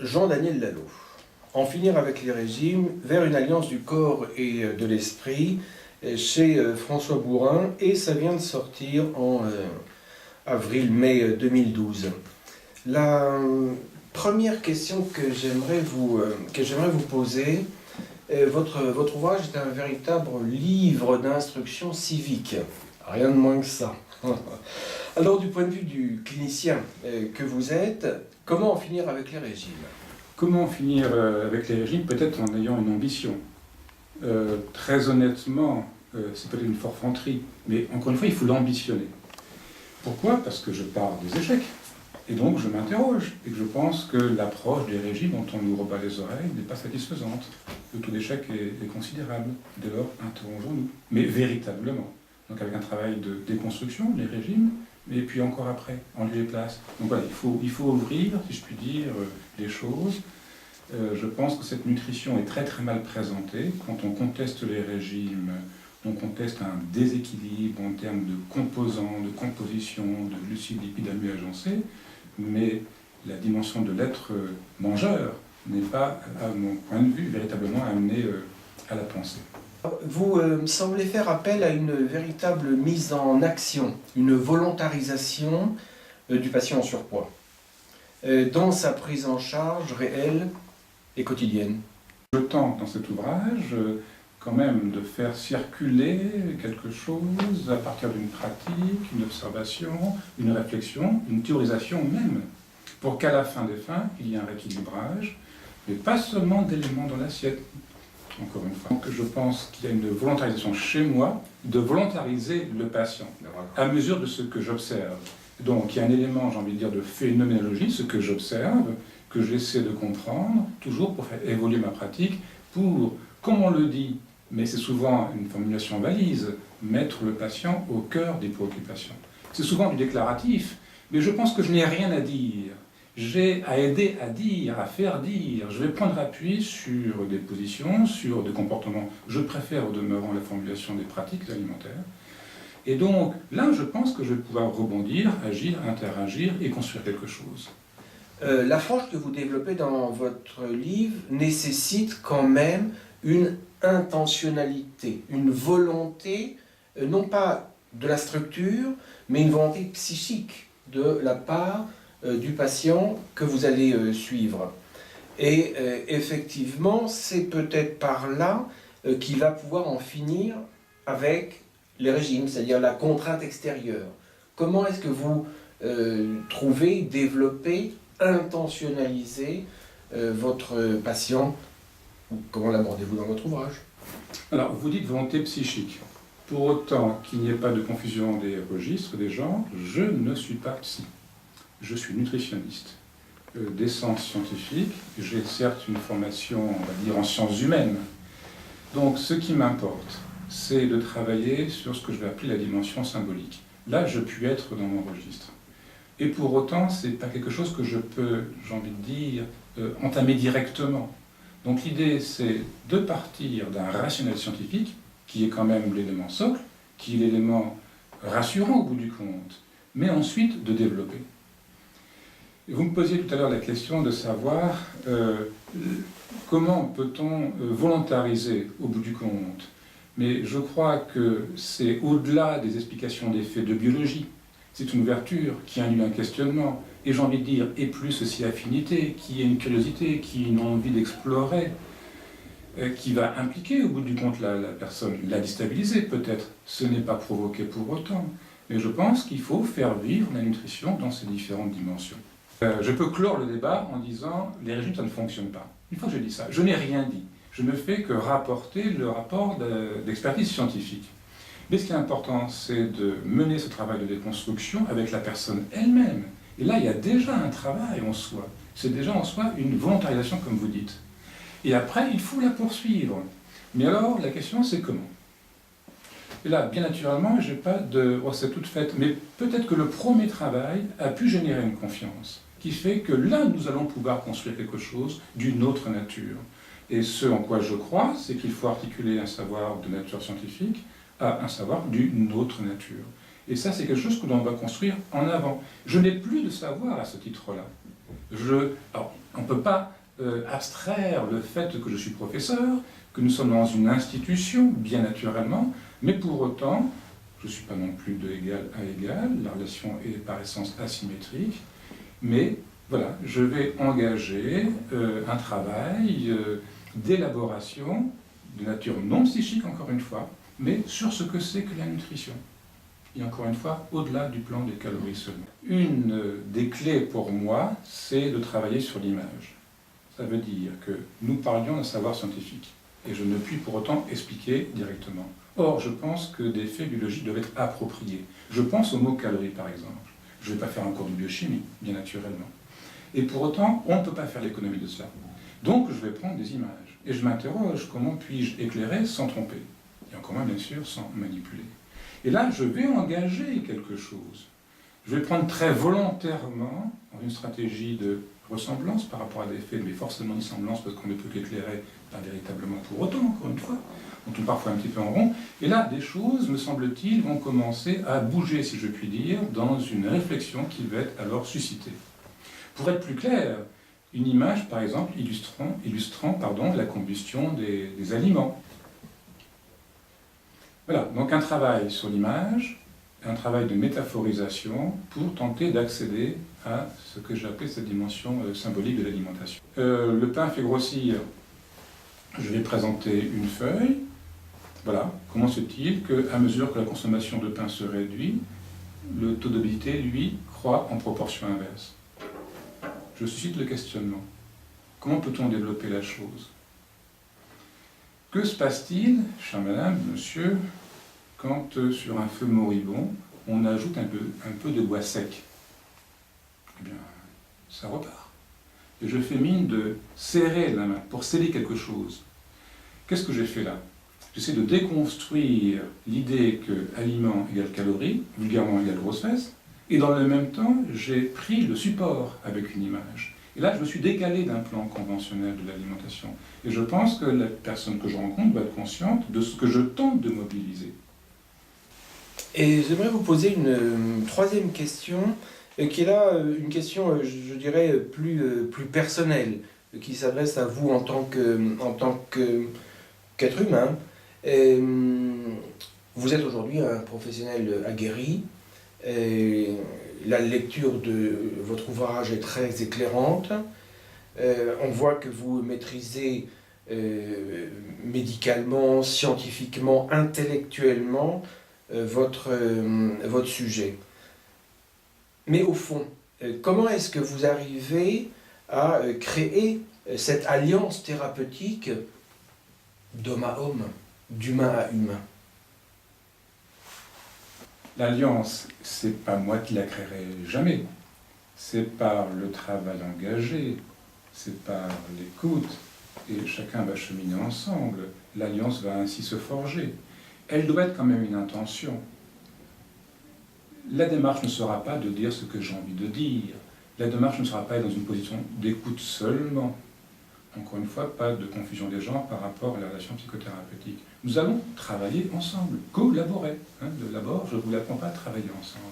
Jean-Daniel Lalo. En finir avec les régimes, vers une alliance du corps et de l'esprit, chez François Bourin, et ça vient de sortir en avril-mai 2012. La première question que j'aimerais vous poser, votre ouvrage est un véritable livre d'instruction civique, rien de moins que ça. Alors, du point de vue du clinicien que vous êtes, comment en finir avec les régimes? Comment finir avec les régimes? Peut-être en ayant une ambition. Très honnêtement, c'est peut-être une forfanterie, mais encore une fois, il faut l'ambitionner. Pourquoi? Parce que je pars des échecs. Et donc, je m'interroge. Et que je pense que l'approche des régimes dont on nous rebat les oreilles n'est pas satisfaisante. Le taux d'échec est considérable. Dès lors, interrogeons-nous. Mais véritablement. Donc, avec un travail de déconstruction, les régimes, et puis encore après, en lieu et place. Donc voilà, il faut ouvrir, si je puis dire, les choses. Je pense que cette nutrition est très très mal présentée. Quand on conteste les régimes, on conteste un déséquilibre en termes de composants, de composition, de glucides, lipides, amu-agencés, mais la dimension de l'être mangeur n'est pas, à mon point de vue, véritablement amenée à la pensée. Vous semblez faire appel à une véritable mise en action, une volontarisation du patient en surpoids, dans sa prise en charge réelle et quotidienne. Je tente dans cet ouvrage quand même de faire circuler quelque chose à partir d'une pratique, une observation, une réflexion, une théorisation même, pour qu'à la fin des fins, il y ait un rééquilibrage, mais pas seulement d'éléments dans l'assiette. Encore une fois. Donc je pense qu'il y a une volontarisation chez moi de volontariser le patient à mesure de ce que j'observe. Donc il y a un élément, j'ai envie de dire, de phénoménologie, ce que j'observe, que j'essaie de comprendre, toujours pour faire évoluer ma pratique, pour, comme on le dit, mais c'est souvent une formulation valise, mettre le patient au cœur des préoccupations. C'est souvent du déclaratif, mais je pense que je n'ai rien à dire. J'ai à aider à dire, à faire dire. Je vais prendre appui sur des positions, sur des comportements. Je préfère au demeurant la formulation des pratiques alimentaires. Et donc là, je pense que je vais pouvoir rebondir, agir, interagir et construire quelque chose. L'approche que vous développez dans votre livre nécessite quand même une intentionnalité, une volonté, non pas de la structure, mais une volonté psychique de la part du patient que vous allez suivre. Et effectivement, c'est peut-être par là qu'il va pouvoir en finir avec les régimes, c'est-à-dire la contrainte extérieure. Comment est-ce que vous trouvez, développez, intentionnalisez votre patient? Comment l'abordez-vous dans votre ouvrage? Alors, vous dites volonté psychique. Pour autant qu'il n'y ait pas de confusion des registres, des genres, je ne suis pas psy. Je suis nutritionniste d'essence scientifique. J'ai certes une formation, on va dire, en sciences humaines. Donc, ce qui m'importe, c'est de travailler sur ce que je vais appeler la dimension symbolique. Là, je puis être dans mon registre. Et pour autant, ce n'est pas quelque chose que je peux, j'ai envie de dire, entamer directement. Donc, l'idée, c'est de partir d'un rationnel scientifique, qui est quand même l'élément socle, qui est l'élément rassurant au bout du compte, mais ensuite de développer. Vous me posiez tout à l'heure la question de savoir comment peut-on volontariser au bout du compte. Mais je crois que c'est au-delà des explications des faits de biologie. C'est une ouverture qui annule un questionnement. Et j'ai envie de dire, et plus aussi affinité, qui est une curiosité, qui est une envie d'explorer, qui va impliquer au bout du compte la personne, la déstabiliser peut-être. Ce n'est pas provoqué pour autant. Mais je pense qu'il faut faire vivre la nutrition dans ses différentes dimensions. Je peux clore le débat en disant les régimes, ça ne fonctionne pas. Une fois que j'ai dit ça, je n'ai rien dit. Je ne fais que rapporter le rapport d'expertise scientifique. Mais ce qui est important, c'est de mener ce travail de déconstruction avec la personne elle-même. Et là, il y a déjà un travail en soi. C'est déjà en soi une volontarisation, comme vous dites. Et après, il faut la poursuivre. Mais alors, la question, c'est comment? Et là, bien naturellement, je n'ai pas de recette toute faite. Mais peut-être que le premier travail a pu générer une confiance qui fait que là, nous allons pouvoir construire quelque chose d'une autre nature. Et ce en quoi je crois, c'est qu'il faut articuler un savoir de nature scientifique à un savoir d'une autre nature. Et ça, c'est quelque chose que l'on va construire en avant. Je n'ai plus de savoir à ce titre-là. Alors, on ne peut pas abstraire le fait que je suis professeur, que nous sommes dans une institution, bien naturellement, mais pour autant, je ne suis pas non plus de égal à égal, la relation est par essence asymétrique, mais voilà, je vais engager un travail d'élaboration de nature non psychique, encore une fois, mais sur ce que c'est que la nutrition. Et encore une fois, au-delà du plan des calories seulement. Une des clés pour moi, c'est de travailler sur l'image. Ça veut dire que nous parlions d'un savoir scientifique, et je ne puis pour autant expliquer directement. Or, je pense que des faits biologiques doivent être appropriés. Je pense au mot calorie, par exemple. Je ne vais pas faire un cours de biochimie, bien naturellement. Et pour autant, on ne peut pas faire l'économie de cela. Donc, je vais prendre des images. Et je m'interroge, comment puis-je éclairer sans tromper? Et encore moins, bien sûr, sans manipuler. Et là, je vais engager quelque chose. Je vais prendre très volontairement, dans une stratégie de ressemblance par rapport à des faits, mais forcément dissemblance, parce qu'on ne peut qu'éclairer, pas véritablement pour autant, encore une fois. On tourne parfois un petit peu en rond. Et là, des choses, me semble-t-il, vont commencer à bouger, si je puis dire, dans une réflexion qui va être alors suscitée. Pour être plus clair, une image, par exemple, illustrant la combustion des aliments. Voilà, donc un travail sur l'image, un travail de métaphorisation pour tenter d'accéder à ce que j'appelle cette dimension symbolique de l'alimentation. Le pain fait grossir, je vais présenter une feuille. Voilà, comment se fait-il qu'à mesure que la consommation de pain se réduit, le taux d'obésité, lui, croît en proportion inverse? Je suscite le questionnement. Comment peut-on développer la chose? Que se passe-t-il, chère madame, monsieur, quand sur un feu moribond, on ajoute un peu de bois sec? Eh bien, ça repart. Et je fais mine de serrer la main pour sceller quelque chose. Qu'est-ce que j'ai fait là? J'essaie de déconstruire l'idée que aliment égale calorie, vulgairement égale grosse fesse, et dans le même temps, j'ai pris le support avec une image. Et là, je me suis décalé d'un plan conventionnel de l'alimentation. Et je pense que la personne que je rencontre va être consciente de ce que je tente de mobiliser. Et j'aimerais vous poser une troisième question, qui est là une question, je dirais, plus personnelle, qui s'adresse à vous en tant qu'être humain. Vous êtes aujourd'hui un professionnel aguerri. La lecture de votre ouvrage est très éclairante. On voit que vous maîtrisez médicalement, scientifiquement, intellectuellement votre sujet. Mais au fond, comment est-ce que vous arrivez à créer cette alliance thérapeutique d'homme à homme, d'humain à humain? L'alliance, c'est pas moi qui la créerai jamais. C'est par le travail engagé, c'est par l'écoute, et chacun va cheminer ensemble. L'alliance va ainsi se forger. Elle doit être quand même une intention. La démarche ne sera pas de dire ce que j'ai envie de dire. La démarche ne sera pas dans une position d'écoute seulement. Encore une fois, pas de confusion des genres par rapport à la relation psychothérapeutique. Nous allons travailler ensemble, collaborer. D'abord, je ne vous l'apprends pas à travailler ensemble.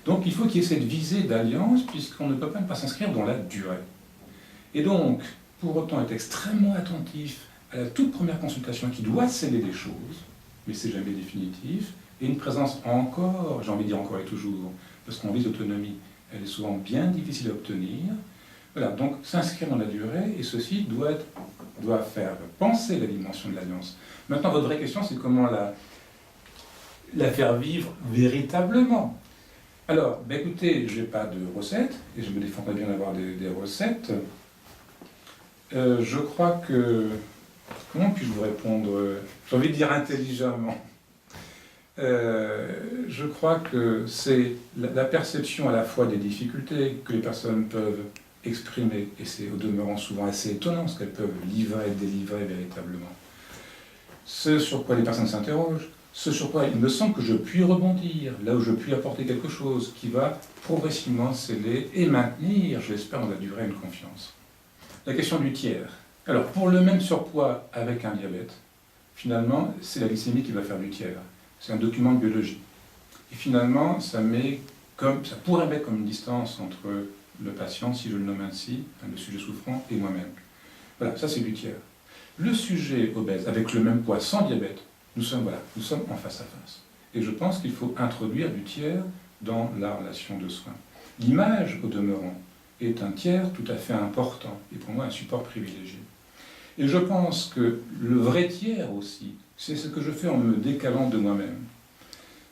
Donc il faut qu'il y ait cette visée d'alliance, puisqu'on ne peut pas ne pas s'inscrire dans la durée. Et donc, pour autant, être extrêmement attentif à la toute première consultation qui doit sceller des choses, mais c'est jamais définitif, et une présence encore, j'ai envie de dire encore et toujours, parce qu'on vise l'autonomie, elle est souvent bien difficile à obtenir. Voilà, donc s'inscrire dans la durée, et ceci doit faire penser la dimension de l'alliance. Maintenant, votre vraie question, c'est comment la faire vivre véritablement. Alors, écoutez, je n'ai pas de recettes, et je me défendrais bien d'avoir des recettes. Je crois que... Comment puis-je vous répondre? J'ai envie de dire intelligemment. Je crois que c'est la perception à la fois des difficultés que les personnes peuvent exprimer, et c'est au demeurant souvent assez étonnant ce qu'elles peuvent délivrer véritablement. Ce sur quoi les personnes s'interrogent, ce sur quoi il me semble que je puis rebondir, là où je puis apporter quelque chose qui va progressivement sceller et maintenir, je l'espère, dans la durée, une confiance. La question du tiers. Alors, pour le même surpoids avec un diabète, finalement, c'est la glycémie qui va faire du tiers. C'est un document de biologie. Et finalement, ça pourrait mettre comme une distance entre le patient, si je le nomme ainsi, le sujet souffrant, et moi-même. Voilà, ça c'est du tiers. Le sujet obèse, avec le même poids, sans diabète, nous sommes en face à face. Et je pense qu'il faut introduire du tiers dans la relation de soins. L'image, au demeurant, est un tiers tout à fait important, et pour moi un support privilégié. Et je pense que le vrai tiers aussi, c'est ce que je fais en me décalant de moi-même,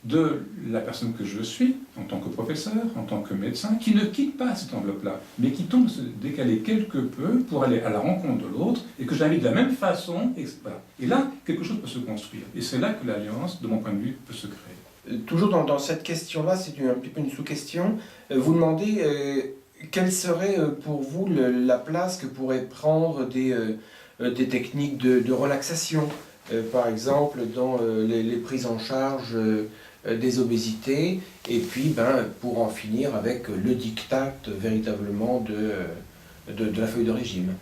de la personne que je suis, en tant que professeur, en tant que médecin, qui ne quitte pas cette enveloppe-là, mais qui tombe se décaler quelque peu pour aller à la rencontre de l'autre, et que j'invite de la même façon, et voilà. Et là, quelque chose peut se construire. Et c'est là que l'alliance, de mon point de vue, peut se créer. Toujours dans cette question-là, c'est un petit peu une sous-question, vous demandez quelle serait pour vous la place que pourraient prendre des techniques de relaxation, par exemple dans les prises en charge des obésités, et puis pour en finir avec le diktat véritablement de la feuille de régime.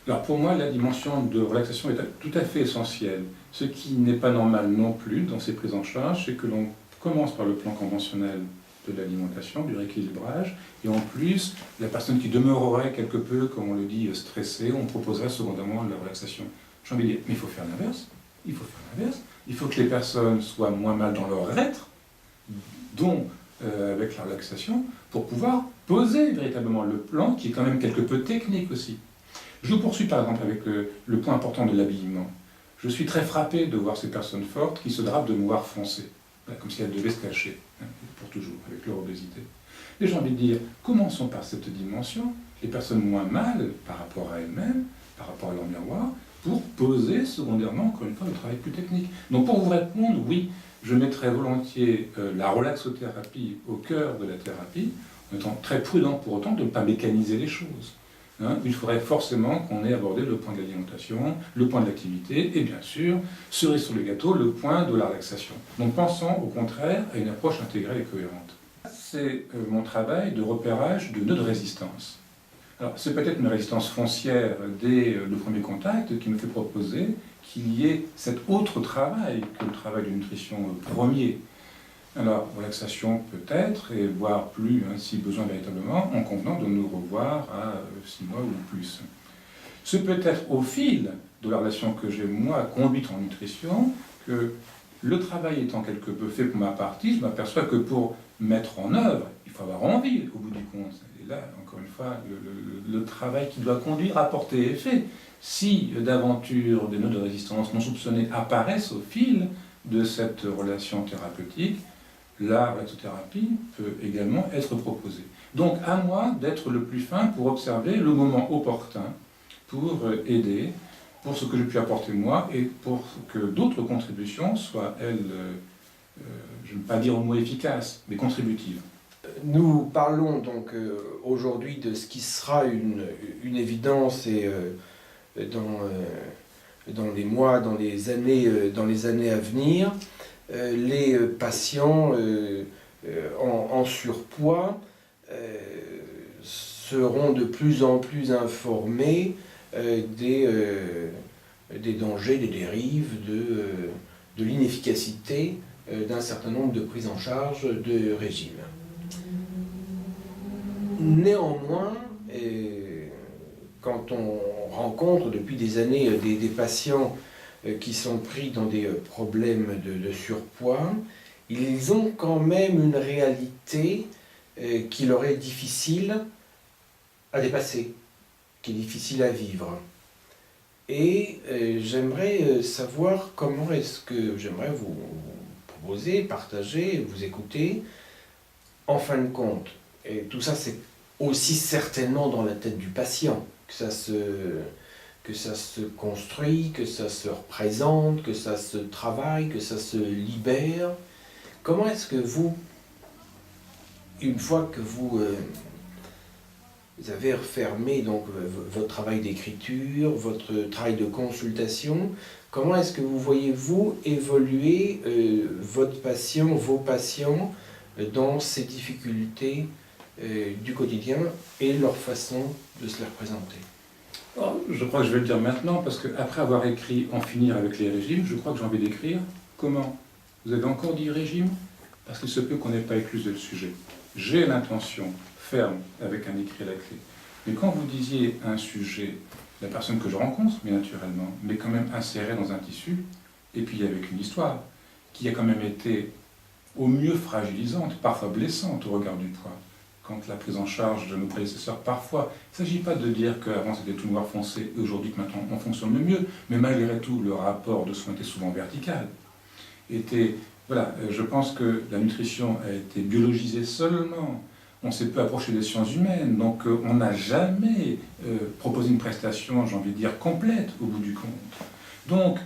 Alors pour moi, la dimension de relaxation est tout à fait essentielle. Ce qui n'est pas normal non plus dans ces prises en charge, c'est que l'on commence par le plan conventionnel de l'alimentation, du rééquilibrage, et en plus, la personne qui demeurerait quelque peu, comme on le dit, stressée, on proposerait secondairement de la relaxation. J'ai envie de dire, mais il faut faire l'inverse. Il faut faire l'inverse. Il faut que les personnes soient moins mal dans leur être, dont avec la relaxation, pour pouvoir poser véritablement le plan, qui est quand même quelque peu technique aussi. Je poursuis par exemple avec le point important de l'habillement. Je suis très frappé de voir ces personnes fortes qui se drapent de noir foncé, comme si elles devaient se cacher, pour toujours, avec leur obésité. Et j'ai envie de dire, commençons par cette dimension, les personnes moins mal par rapport à elles-mêmes, par rapport à leur miroir, pour poser secondairement, encore une fois, le travail plus technique. Donc pour vous répondre, oui, je mettrais volontiers la relaxothérapie au cœur de la thérapie, en étant très prudent pour autant de ne pas mécaniser les choses. Il faudrait forcément qu'on ait abordé le point de l'alimentation, le point de l'activité, et bien sûr, cerise sur le gâteau, le point de la relaxation. Donc pensons au contraire à une approche intégrée et cohérente. C'est mon travail de repérage de nœuds de résistance. Alors, c'est peut-être une résistance foncière dès le premier contact qui me fait proposer qu'il y ait cet autre travail que le travail de nutrition premier. Alors, relaxation peut-être, et voire plus, si besoin véritablement, en convenant de nous revoir à 6 mois ou plus. C'est peut-être au fil de la relation que j'ai, moi, conduite en nutrition, que le travail étant quelque peu fait pour ma partie, je m'aperçois que pour mettre en œuvre, il faut avoir envie, au bout du compte. Et là, encore une fois, le travail qui doit conduire à porter effet. Si d'aventure des nœuds de résistance non soupçonnés apparaissent au fil de cette relation thérapeutique, la relaxothérapie peut également être proposée. Donc à moi d'être le plus fin pour observer le moment opportun, pour aider, pour ce que j'ai pu apporter moi, et pour que d'autres contributions soient, elles, je ne veux pas dire au mot efficace, mais contributives. Nous parlons donc aujourd'hui de ce qui sera une évidence et dans les mois, dans les années à venir, les patients en surpoids seront de plus en plus informés des dangers, des dérives, de l'inefficacité d'un certain nombre de prises en charge de régime. Néanmoins, quand on rencontre depuis des années des patients qui sont pris dans des problèmes de surpoids, ils ont quand même une réalité qui leur est difficile à dépasser, qui est difficile à vivre. Et j'aimerais savoir comment est-ce que j'aimerais vous proposer, partager, vous écouter, en fin de compte. Et tout ça, c'est aussi certainement dans la tête du patient que ça se construit, que ça se représente, que ça se travaille, que ça se libère. Comment est-ce que vous, une fois que vous avez refermé donc votre travail d'écriture, votre travail de consultation, comment est-ce que vous voyez-vous évoluer votre patient, vos patients dans ces difficultés du quotidien et leur façon de se les représenter? Je crois que je vais le dire maintenant, parce qu'après avoir écrit « En finir avec les régimes », je crois que j'ai envie d'écrire « Comment ». Vous avez encore dit « régime » parce qu'il se peut qu'on n'ait pas éclusé le sujet. j'ai l'intention ferme avec un écrit à la clé. Mais quand vous disiez un sujet, la personne que je rencontre, bien naturellement, mais quand même insérée dans un tissu, et puis avec une histoire, qui a quand même été au mieux fragilisante, parfois blessante au regard du poids. Quand la prise en charge de nos prédécesseurs, parfois, il ne s'agit pas de dire qu'avant c'était tout noir foncé, et aujourd'hui que maintenant on fonctionne le mieux, mais malgré tout, le rapport de soins était souvent vertical. Voilà, je pense que la nutrition a été biologisée seulement. On s'est peu approché des sciences humaines, donc on n'a jamais proposé une prestation, j'ai envie de dire, complète au bout du compte. Donc,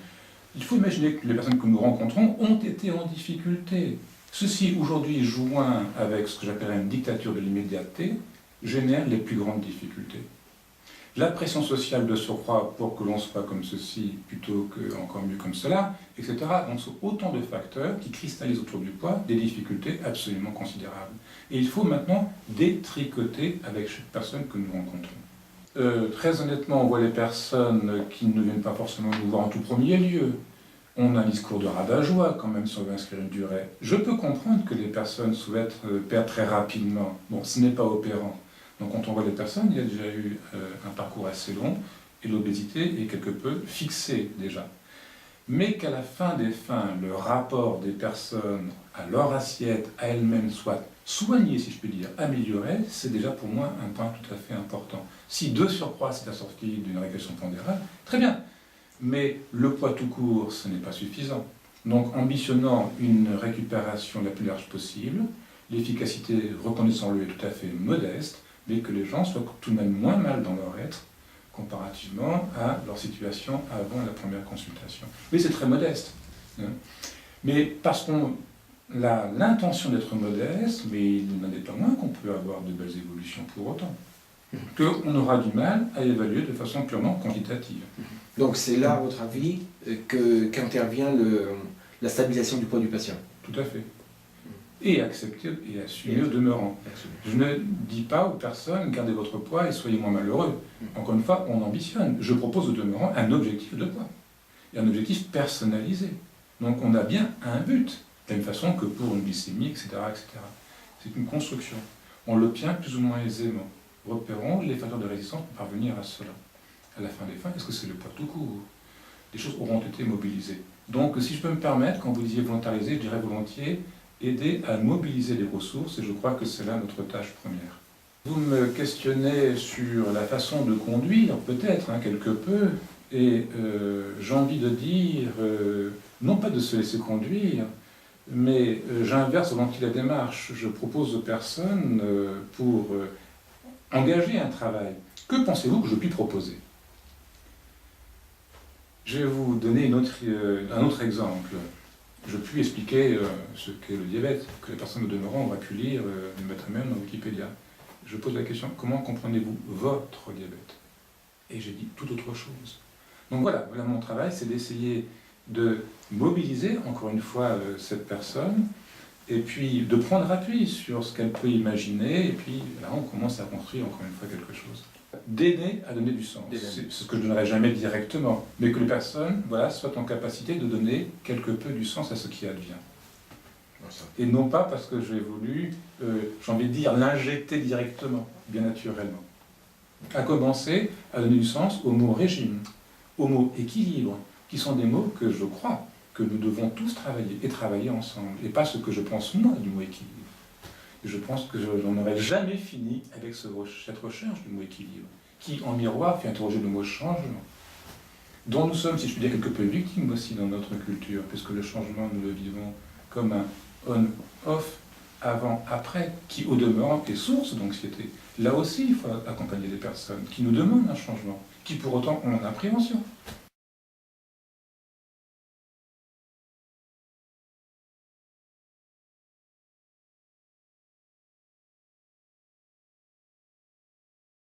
il faut imaginer que les personnes que nous rencontrons ont été en difficulté. Ceci, aujourd'hui, joint avec ce que j'appellerais une dictature de l'immédiateté, génère les plus grandes difficultés. La pression sociale de surcroît pour que l'on soit comme ceci plutôt que encore mieux comme cela, etc. Donc, ce sont autant de facteurs qui cristallisent autour du poids des difficultés absolument considérables. Et il faut maintenant détricoter avec chaque personne que nous rencontrons. Très honnêtement, on voit les personnes qui ne viennent pas forcément nous voir en tout premier lieu. On a un discours de rabat-joie quand même si on veut inscrire une durée. Je peux comprendre que les personnes souhaitent perdre très rapidement. Bon, ce n'est pas opérant. Donc quand on voit les personnes, il y a déjà eu un parcours assez long et l'obésité est quelque peu fixée déjà. Mais qu'à la fin des fins, le rapport des personnes à leur assiette, à elles-mêmes, soit soigné, si je puis dire, amélioré, c'est déjà pour moi un point tout à fait important. Si de surcroît c'est assorti d'une régression pondérale, très bien. Mais le poids tout court, ce n'est pas suffisant. Donc ambitionnant une récupération la plus large possible, l'efficacité, reconnaissons-le, est tout à fait modeste, mais que les gens soient tout de même moins mal dans leur être comparativement à leur situation avant la première consultation. Mais c'est très modeste. Mais parce qu'on a l'intention d'être modeste, mais il n'en est pas moins qu'on peut avoir de belles évolutions pour autant. Qu'on aura du mal à évaluer de façon purement quantitative. Donc c'est là, à votre avis, qu'intervient la stabilisation du poids du patient. Tout à fait. Et accepter et assumer au demeurant. Je ne dis pas aux personnes, gardez votre poids et soyez moins malheureux. Encore une fois, on ambitionne. Je propose au demeurant un objectif de poids. Et un objectif personnalisé. Donc on a bien un but. De la même façon que pour une glycémie, etc. etc. C'est une construction. On l'obtient plus ou moins aisément. Repérons les facteurs de résistance pour parvenir à cela. À la fin des fins, est-ce que c'est le poids tout court? Les choses auront été mobilisées. Donc, si je peux me permettre, quand vous disiez volontariser, je dirais volontiers aider à mobiliser les ressources, et je crois que c'est là notre tâche première. Vous me questionnez sur la façon de conduire, peut-être, quelque peu, et j'ai envie de dire, non pas de se laisser conduire, mais j'inverse volontiers la démarche. Je propose aux personnes pour engager un travail. Que pensez-vous que je puis proposer? Je vais vous donner un autre exemple. Je puis expliquer ce qu'est le diabète, que les personnes au demeurant auraient pu lire, le mettre même dans Wikipédia. Je pose la question, comment comprenez-vous votre diabète? Et j'ai dit tout autre chose. Donc voilà mon travail, c'est d'essayer de mobiliser, encore une fois, cette personne, et puis de prendre appui sur ce qu'elle peut imaginer, et puis là on commence à construire encore une fois quelque chose. D'aider à donner du sens. C'est ce que je ne donnerai jamais directement, mais que les personnes soient en capacité de donner quelque peu du sens à ce qui advient. Et non pas parce que j'ai voulu, j'ai envie de dire, l'injecter directement, bien naturellement. À commencer à donner du sens au mot régime, au mot équilibre, qui sont des mots que je crois que nous devons tous travailler, et travailler ensemble, et pas ce que je pense moi du mot équilibre. Et je pense que je n'en aurais jamais fini avec cette recherche du mot équilibre, qui en miroir fait interroger le mot changement, dont nous sommes, si je puis dire, quelque peu victimes aussi dans notre culture, puisque le changement, nous le vivons comme un on-off, avant-après, qui au demeurant est source d'anxiété. Là aussi, il faut accompagner des personnes qui nous demandent un changement, qui pour autant ont l'appréhension.